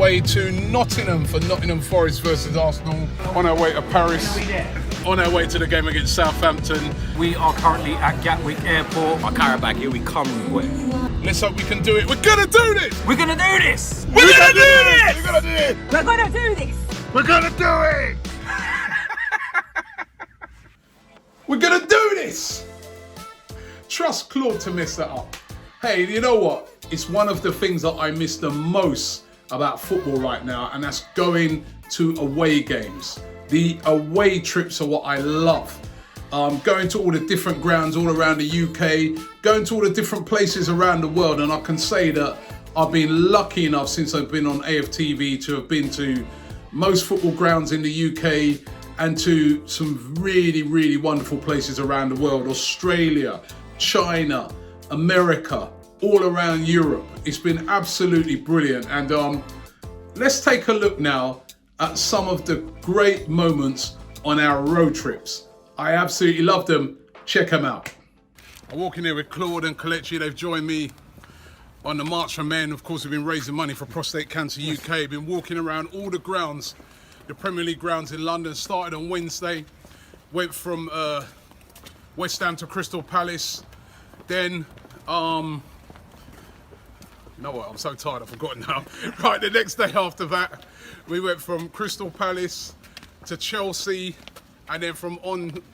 way to Nottingham for Nottingham Forest versus Arsenal. On our way to Paris. On our way to the game against Southampton. We are currently at Gatwick Airport. My Carabag, here we come with. Let's hope we can do it. We're gonna do this! We're gonna do this! We're gonna do this! We're gonna do it! We're gonna do this! We're gonna do it! We're gonna do this! Trust Claude to mess that up. Hey, you know what? It's one of the things that I miss the most about football right now, and that's going to away games. The away trips are what I love. Going to all the different grounds all around the UK, going to all the different places around the world, and I can say that I've been lucky enough since I've been on AFTV to have been to most football grounds in the UK and to some really, really wonderful places around the world. Australia, China, America, all around Europe. It's been absolutely brilliant. And let's take a look now at some of the great moments on our road trips. I absolutely love them. Check them out. I'm walking here with Claude and Kelechi. They've joined me on the March for Men. Of course, we've been raising money for Prostate Cancer UK. Been walking around all the grounds, the Premier League grounds in London. Started on Wednesday. Went from West Ham to Crystal Palace. Then, you know what, I'm so tired, I've forgotten now. Right, the next day after that, we went from Crystal Palace to Chelsea, and then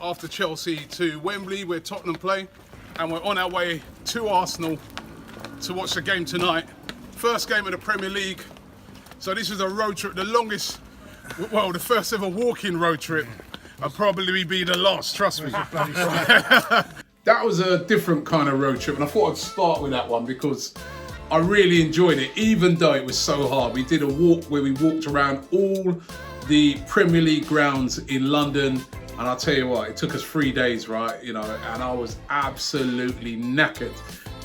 after Chelsea to Wembley, where Tottenham play, and we're on our way to Arsenal to watch the game tonight. First game of the Premier League. So this is a road trip, the longest, well, the first ever walking road trip, and probably be the last, trust me. That was a different kind of road trip, and I thought I'd start with that one because I really enjoyed it, even though it was so hard. We did a walk where we walked around all the Premier League grounds in London, and I'll tell you what, it took us 3 days, right? You know, and I was absolutely knackered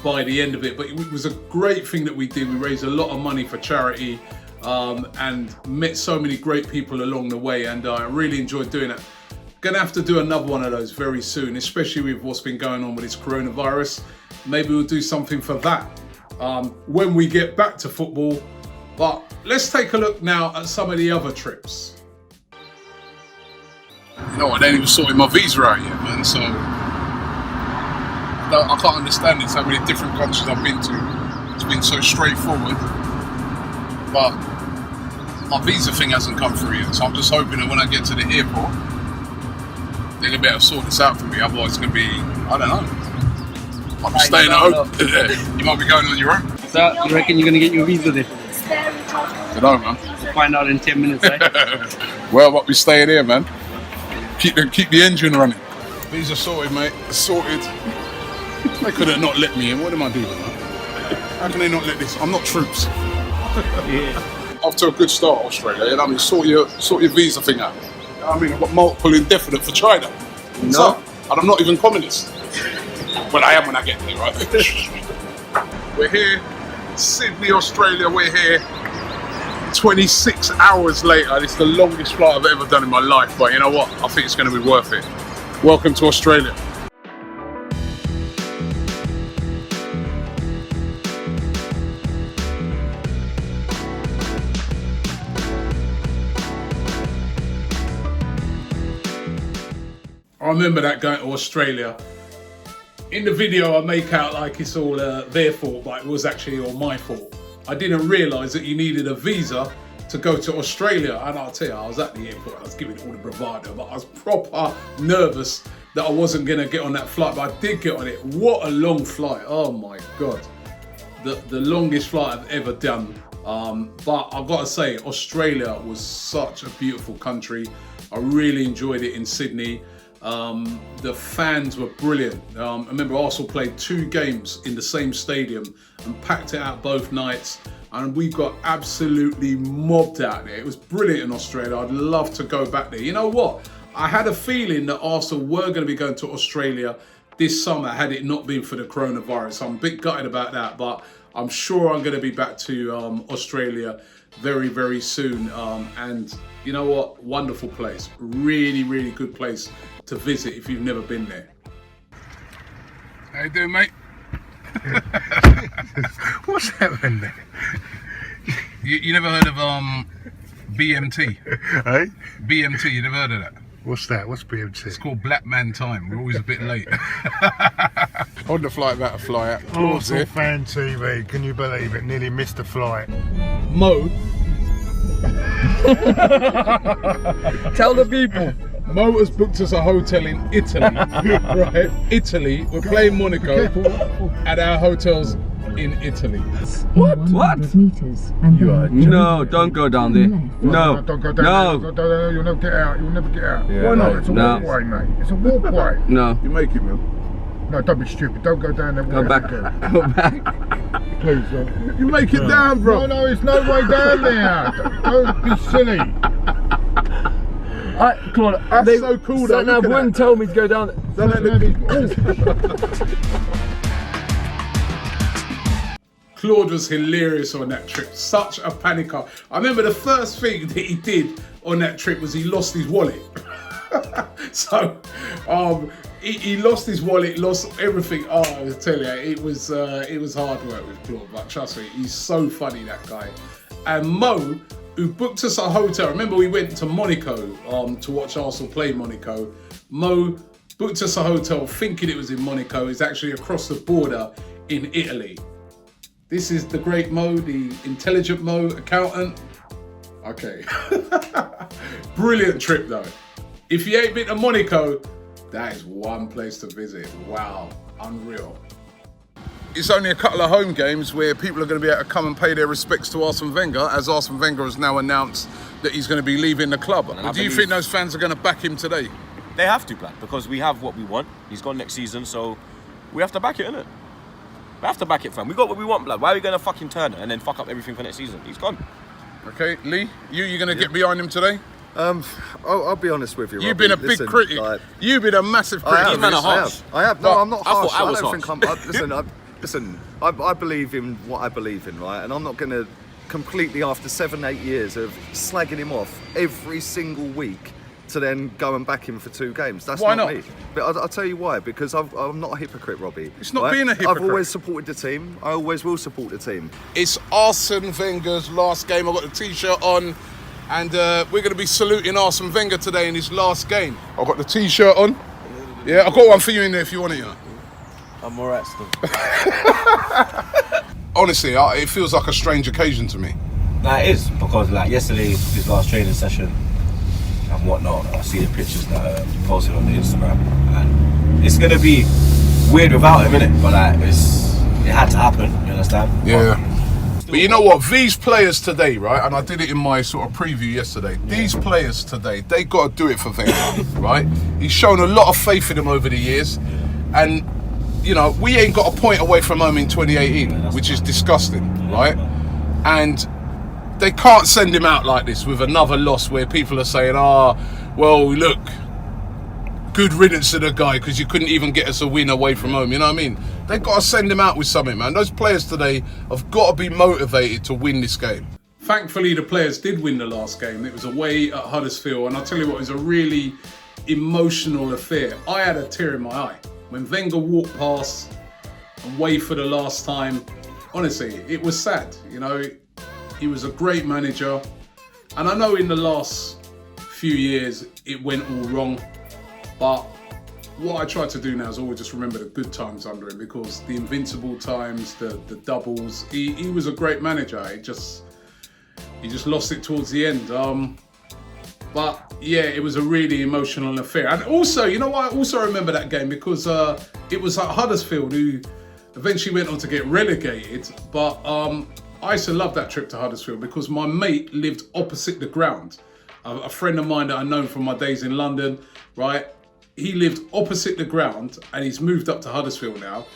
by the end of it. But it was a great thing that we did. We raised a lot of money for charity and met so many great people along the way, and I really enjoyed doing it. Gonna have to do another one of those very soon, especially with what's been going on with this coronavirus. Maybe we'll do something for that when we get back to football. But let's take a look now at some of the other trips. You know what, they ain't even sorted my visa out yet, man, so I can't understand it, so many different countries I've been to. It's been so straightforward, but my visa thing hasn't come through yet, so I'm just hoping that when I get to the airport, they're gonna be able to sort this out for me. Otherwise, it's gonna be, I don't know. I'm staying at home. You might be going on your own. So, you reckon you're gonna get your visa then? I don't know, man. We'll find out in 10 minutes, eh? Well, what we staying here, man. Keep the engine running. Visa sorted, mate. Sorted. They could have not let me in. What am I doing, man? How can they not let this? I'm not troops. Yeah. Off to a good start, Australia. You know what I mean? Sort your visa thing out. You know what I mean? I've got multiple indefinite for China. No. So, and I'm not even communist. Well, I am when I get there, right? We're here, Sydney, Australia. We're here 26 hours later. It's the longest flight I've ever done in my life, but you know what? I think it's going to be worth it. Welcome to Australia. I remember that going to Australia. In the video I make out like it's all their fault, but it was actually all my fault. I didn't realise that you needed a visa to go to Australia, and I'll tell you, I was at the airport, I was giving it all the bravado, but I was proper nervous that I wasn't going to get on that flight, but I did get on it. What a long flight, oh my God. The longest flight I've ever done. But I've got to say, Australia was such a beautiful country. I really enjoyed it in Sydney. The fans were brilliant. I remember Arsenal played 2 games in the same stadium and packed it out both nights, and we got absolutely mobbed out there. It was brilliant in Australia. I'd love to go back there. You know what? I had a feeling that Arsenal were going to be going to Australia this summer had it not been for the coronavirus. I'm a bit gutted about that, but I'm sure I'm going to be back to Australia very, very soon. And you know what? Wonderful place. Really, really good place to visit if you've never been there. How you doing, mate? What's happening there? You never heard of BMT? Hey? BMT, you never heard of that? What's that? What's BMT? It's called Black Man Time. We're always a bit late. On the flight, about to fly out. Arsenal Fan TV, can you believe it? Nearly missed the flight. Mo. Tell the people. Mo has booked us a hotel in Italy. Right? Italy. We're playing Monaco at our hotels in Italy. What? Meters and No, don't go down there. No. Don't go down No. there. You'll never get out. You'll never get out. Yeah, Why not? no, It's a no. walkway, mate. It's a walkway. No. You make it, man. No, don't be stupid. Don't go down there. Go back. Go back. Please, You make it down, bro. No, there's no way down there. Don't be silly. Claude, That's so cool, though. Now Look at wouldn't that. tell me to go down. Claude was hilarious on that trip. Such a panicker. I remember the first thing that he did on that trip was he lost his wallet. So, he lost his wallet, lost everything. Oh, I tell you, it was hard work with Claude. But trust me, he's so funny, that guy. And Mo, who booked us a hotel. Remember, we went to Monaco to watch Arsene play Monaco. Mo booked us a hotel thinking it was in Monaco. It's actually across the border in Italy. This is the great Mo, the intelligent Mo, accountant. Okay. Brilliant trip though. If you ain't been to Monaco, that is one place to visit. Wow, unreal. It's only a couple of home games where people are going to be able to come and pay their respects to Arsene Wenger, as Arsene Wenger has now announced that he's going to be leaving the club. Do you think those fans are going to back him today? They have to, Black, because we have what we want. He's gone next season, so we have to back it, innit? We have to back it, fam. We got what we want, Black. Why are we going to fucking turn it and then fuck up everything for next season? He's gone. Okay, Lee, you're going to get behind him today? I'll be honest with you, You've Robbie. been a big critic. You've been a massive critic. I have. man are harsh. I have. No, I'm not I harsh. thought I was don't harsh. think I'm. Listen. I believe in what I believe in, right? And I'm not going to completely, after 7-8 years of slagging him off every single week, to then go and back him for 2 games. That's Why not not? me. But I'll tell you why. Because I'm not a hypocrite, Robbie. It's not being a hypocrite. I've always supported the team. I always will support the team. It's Arsene Wenger's last game. I've got the t-shirt on, and we're going to be saluting Arsene Wenger today in his last game. I've got the t-shirt on. Yeah, I've got one for you in there if you want it, you know. I'm alright still. Honestly, it feels like a strange occasion to me. Nah, it is, because like yesterday, his last training session and whatnot, I see the pictures that he posted on the Instagram, and it's going to be weird without him, innit? But like, it had to happen, you understand? Yeah. But you know what? These players today, right? And I did it in my sort of preview yesterday. Yeah. These players today, they got to do it for Wenger, right? He's shown a lot of faith in them over the years. And, you know, we ain't got a point away from home in 2018, which is disgusting, right? And they can't send him out like this with another loss where people are saying, well, look, good riddance to the guy because you couldn't even get us a win away from home. You know what I mean? They've got to send him out with something, man. Those players today have got to be motivated to win this game. Thankfully, the players did win the last game. It was away at Huddersfield, and I'll tell you what, it was a really emotional affair. I had a tear in my eye. When Wenger walked past and waved for the last time, honestly, it was sad. You know, he was a great manager. And I know in the last few years, it went all wrong. But what I try to do now is always just remember the good times under him, because the invincible times, the doubles, he was a great manager. He just lost it towards the end. But yeah, it was a really emotional affair. And also, you know what? I also remember that game because it was at Huddersfield, who eventually went on to get relegated. But I used to love that trip to Huddersfield because my mate lived opposite the ground. A friend of mine that I know from my days in London, right? He lived opposite the ground and he's moved up to Huddersfield now.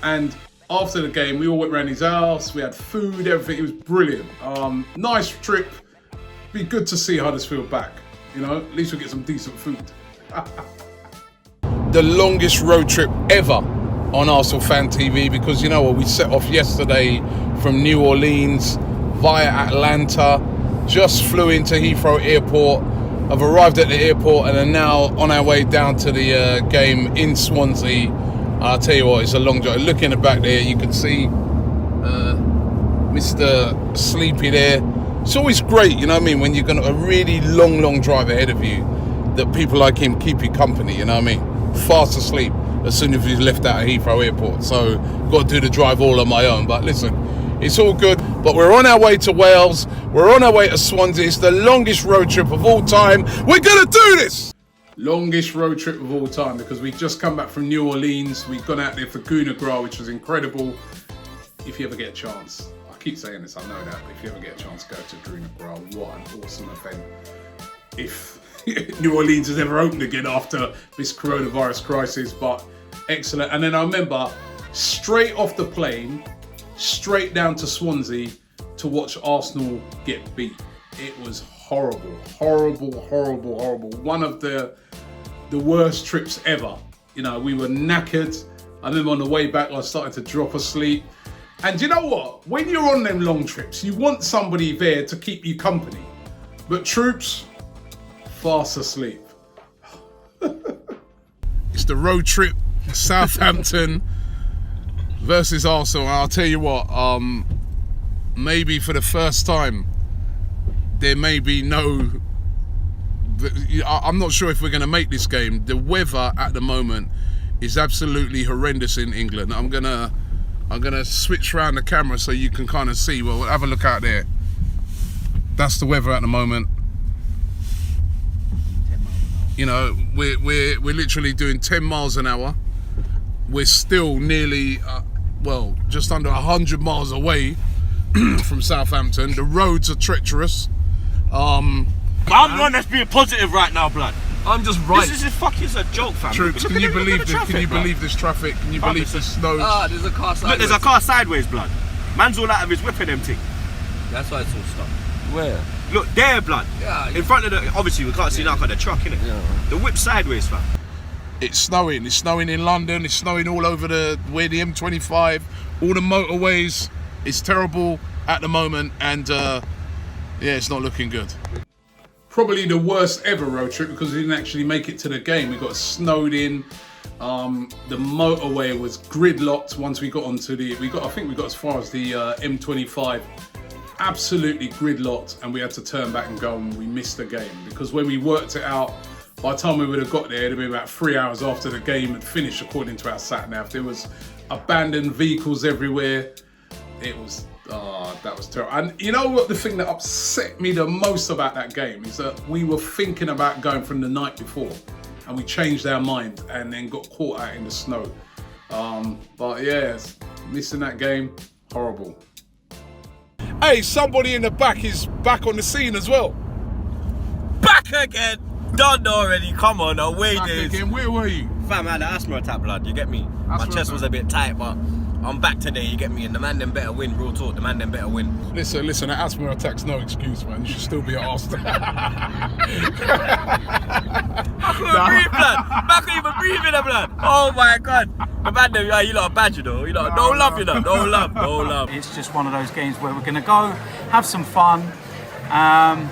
And after the game, we all went around his house. We had food, everything. It was brilliant. Nice trip. Be good to see Huddersfield back. You know, at least we'll get some decent food. The longest road trip ever on Arsenal Fan TV, because you know what, we set off yesterday from New Orleans via Atlanta, just flew into Heathrow Airport. I've arrived at the airport and are now on our way down to the game in Swansea. I'll tell you what, it's a long drive. Look in the back there, you can see Mr. Sleepy there. It's always great, you know what I mean, when you've got a really long drive ahead of you, that people like him keep you company, you know what I mean? Fast asleep as soon as he's left out of Heathrow Airport. So got to do the drive all on my own. But listen, it's all good. But we're on our way to Wales. We're on our way to Swansea. It's the longest road trip of all time. We're going to do this! Longest road trip of all time, because we've just come back from New Orleans. We've gone out there for Guna Gras, which was incredible. If you ever get a chance, I keep saying this, I know that, but if you ever get a chance, go to Guna Gras. What an awesome event. If New Orleans has ever opened again after this coronavirus crisis, but excellent. And then I remember straight off the plane, straight down to Swansea to watch Arsenal get beat. It was horrible. One of the worst trips ever. You know, we were knackered. I remember on the way back, I started to drop asleep. And you know what? When you're on them long trips, you want somebody there to keep you company. But troops, fast asleep. It's the road trip, Southampton versus Arsenal. And I'll tell you what, maybe for the first time, there may be no... I'm not sure if we're going to make this game. The weather at the moment is absolutely horrendous in England. I'm gonna switch around the camera so you can kind of see. Well, have a look out there. That's the weather at the moment. You know, we're literally doing 10 miles an hour. We're still nearly, just under 100 miles away from Southampton. The roads are treacherous. I'm the one that's being positive right now, blood. I'm just right. This is fucking a joke, fam. Troops, can you believe this? Can you believe this traffic? Can you believe this snow? There's a car sideways. Look, there's a car sideways, blood. Man's all out of his whipping them thing. That's why it's all stuck. Where? Look, there, blood. Yeah. In front of the, obviously we can't see now because the truck, innit? Yeah. The whip sideways, fam. It's snowing. It's snowing in London. It's snowing all over the M25, all the motorways. It's terrible at the moment, and it's not looking good. Probably the worst ever road trip because we didn't actually make it to the game. We got snowed in. The motorway was gridlocked once we got onto I think we got as far as the M25. Absolutely gridlocked, and we had to turn back and go, and we missed the game because when we worked it out, by the time we would have got there, it'd have been about 3 hours after the game had finished, according to our sat nav. There was abandoned vehicles everywhere. It was. That was terrible. And you know what, the thing that upset me the most about that game is that we were thinking about going from the night before and we changed our mind and then got caught out in the snow. But yeah, missing that game, horrible. Hey, somebody in the back is back on the scene as well. Back again! Done already, come on, away Back days. again, where were you? Fam, I had an asthma attack, blood, you get me? My chest was a bit tight, but I'm back today, you get me? And the man them better win, real talk, the man them better win. Listen, that asthma attack's no excuse, man. You should still be at Arsenal. I couldn't breathe, blood. I couldn't even breathe in the blood. Oh my God. The man them, you lot are bad, you know. You lot, no love, you know. No love. It's just one of those games where we're going to go, have some fun, and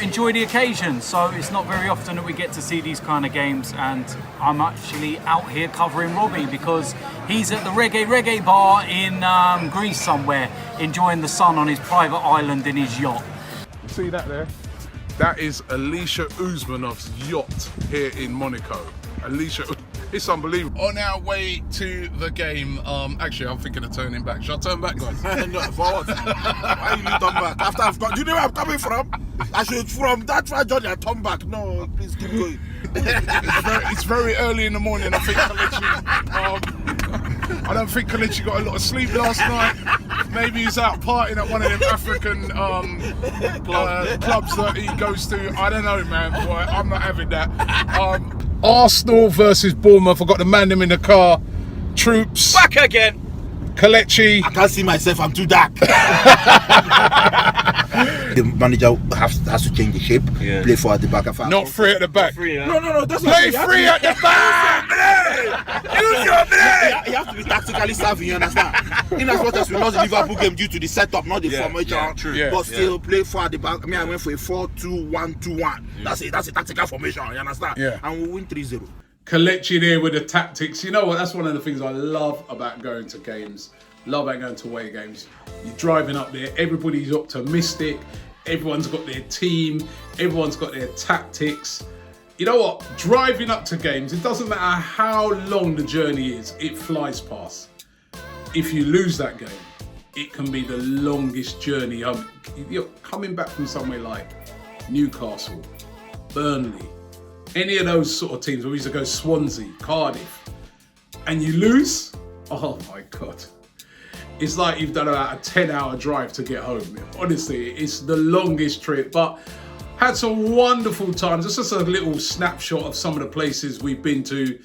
enjoy the occasion. So it's not very often that we get to see these kind of games, and I'm actually out here covering Robbie because he's at the reggae bar in Greece somewhere, enjoying the sun on his private island in his yacht. See that there? That is Alicia Usmanov's yacht here in Monaco. It's unbelievable. On our way to the game, actually I'm thinking of turning back. Shall I turn back, guys? No, forward. Why you turn back? After I've got, do you know where I'm coming from? I should, from that right journey, I turn back. No, please keep going. It's very early in the morning. I think Kelechi, I don't think Kelechi got a lot of sleep last night. Maybe he's out partying at one of them African clubs that he goes to. I don't know, man. Boy, I'm not having that. Arsenal versus Bournemouth. I've got the man them in the car. Troops. Back again. Kelechi. I can't see myself, I'm too dark. The manager has to change the shape, play for at the back. Not free at the back. No, that's Play free at the back! Use your brain! You have to be tactically savvy, you understand? In as much as we lost the Liverpool game due to the setup, not the formation, but still play for at the back. I mean, I went for a 4-2-1-2-1. That's a tactical formation, you understand? Yeah. And we win 3-0. Kelechi there with the tactics. You know what? That's one of the things I love about going to games. Love ain't going to away games. You're driving up there, everybody's optimistic, everyone's got their team, everyone's got their tactics. You know what? Driving up to games, it doesn't matter how long the journey is, it flies past. If you lose that game, it can be the longest journey. You're coming back from somewhere like Newcastle, Burnley, any of those sort of teams. We used to go Swansea, Cardiff, and you lose. Oh my God. It's like you've done about a 10-hour drive to get home. Honestly, it's the longest trip, but had some wonderful times. It's just a little snapshot of some of the places we've been to.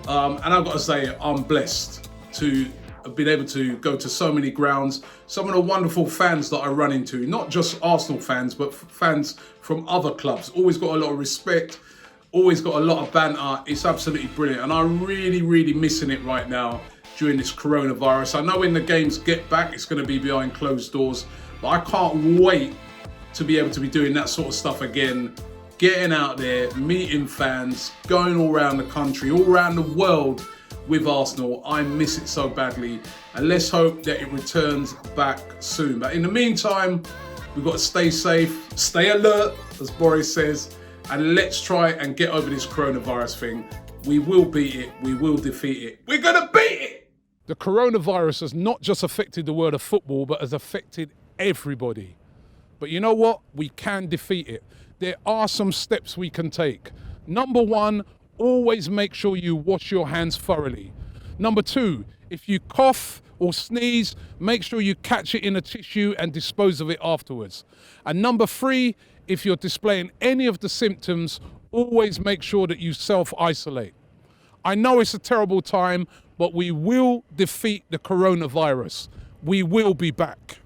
And I've got to say, I'm blessed to have been able to go to so many grounds. Some of the wonderful fans that I run into, not just Arsenal fans, but fans from other clubs. Always got a lot of respect, always got a lot of banter. It's absolutely brilliant. And I'm really, really missing it right now during this coronavirus. I know when the games get back, it's going to be behind closed doors, but I can't wait to be able to be doing that sort of stuff again, getting out there, meeting fans, going all around the country, all around the world with Arsenal. I miss it so badly, and let's hope that it returns back soon. But in the meantime, we've got to stay safe, stay alert, as Boris says, and let's try and get over this coronavirus thing. We will beat it, we will defeat it, we're gonna beat it! The coronavirus has not just affected the world of football, but has affected everybody. But you know what? We can defeat it. There are some steps we can take. Number one, always make sure you wash your hands thoroughly. Number two, if you cough or sneeze, make sure you catch it in a tissue and dispose of it afterwards. And number three, if you're displaying any of the symptoms, always make sure that you self-isolate. I know it's a terrible time, but we will defeat the coronavirus. We will be back.